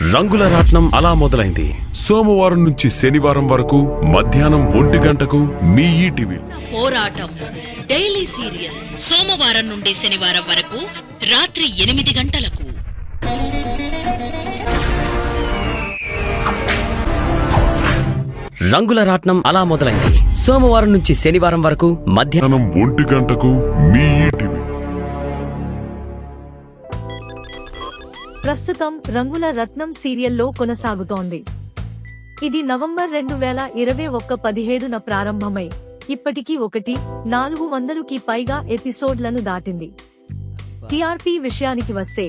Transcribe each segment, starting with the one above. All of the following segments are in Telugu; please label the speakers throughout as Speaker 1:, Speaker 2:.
Speaker 1: రంగుల రాట్నం అలా మొదలైంది. సోమవారం నుంచి శనివారం వరకు మధ్యాహ్నం 1 గంటకు మీ ఈటీవీ.
Speaker 2: పోరాటం డైలీ సీరియల్ సోమవారం నుండి శనివారం వరకు రాత్రి 8 గంటలకు.
Speaker 3: రంగుల రాట్నం అలా మొదలైంది. సోమవారం నుంచి శనివారం వరకు మధ్యాహ్నం
Speaker 1: 1 గంటకు మీ ఈటీవీ.
Speaker 4: ప్రస్తుతం రంగుల రత్నం సీరియల్లో కొనసాగుతోంది. ఇది నవంబర్ 2021 17న ప్రారంభమై ఇప్పటికీ 400కి పైగా ఎపిసోడ్లను దాటింది. టీఆర్పీ విషయానికి వస్తే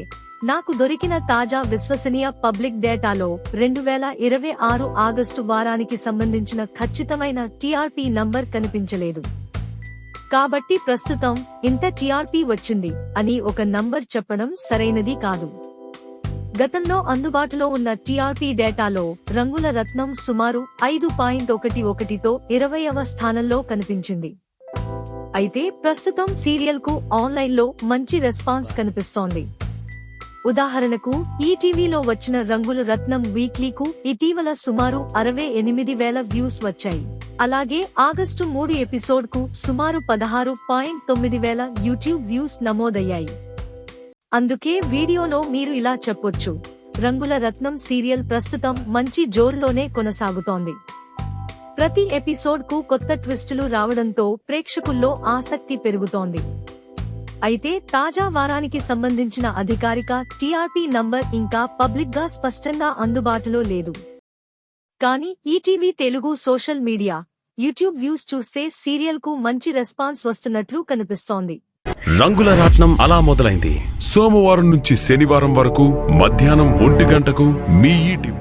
Speaker 4: నాకు దొరికిన తాజా విశ్వసనీయ పబ్లిక్ డేటాలో 2026 ఆగస్టు వారానికి సంబంధించిన ఖచ్చితమైన టీఆర్పీ నంబర్ కనిపించలేదు. కాబట్టి ప్రస్తుతం ఇంత టీఆర్పీ వచ్చింది అని ఒక నంబర్ చెప్పడం సరైనది కాదు. గతంలో అందుబాటులో ఉన్న టీఆర్పీ డేటాలో రంగుల రత్నం సుమారు 5.11తో 20వ స్థానంలో కనిపించింది. అయితే ప్రస్తుతం సీరియల్ కు ఆన్లైన్లో మంచి రెస్పాన్స్ కనిపిస్తోంది. ఉదాహరణకు ఈటీవీలో వచ్చిన రంగుల రత్నం వీక్లీకు ఇటీవల సుమారు 68,000 వ్యూస్ వచ్చాయి. అలాగే ఆగస్టు 3 ఎపిసోడ్ కు సుమారు 16.9,000 యూట్యూబ్ వ్యూస్ నమోదయ్యాయి. అందుకే వీడియోలో మీరు ఇలా చెప్పొచ్చు, రంగుల రత్నం సీరియల్ ప్రస్తుతం మంచి జోరులోనే కొనసాగుతోంది. ప్రతి ఎపిసోడ్ కు కొత్త ట్విస్టులు రావడంతో ప్రేక్షకుల్లో ఆసక్తి పెరుగుతోంది. అయితే తాజా వారానికి సంబంధించిన అధికారిక టీఆర్పీ నంబర్ ఇంకా పబ్లిక్ గా స్పష్టంగా అందుబాటులో లేదు. కానీ ETV Telugu social media, YouTube views చూస్తే సీరియల్ కు మంచి రెస్పాన్స్ వస్తున్నట్లు కనిపిస్తోంది.
Speaker 1: రంగుల రాట్నం అలా మొదలైంది. సోమవారం నుంచి శనివారం వరకు మధ్యాహ్నం 1 గంటకు మీ ఈటీవీ.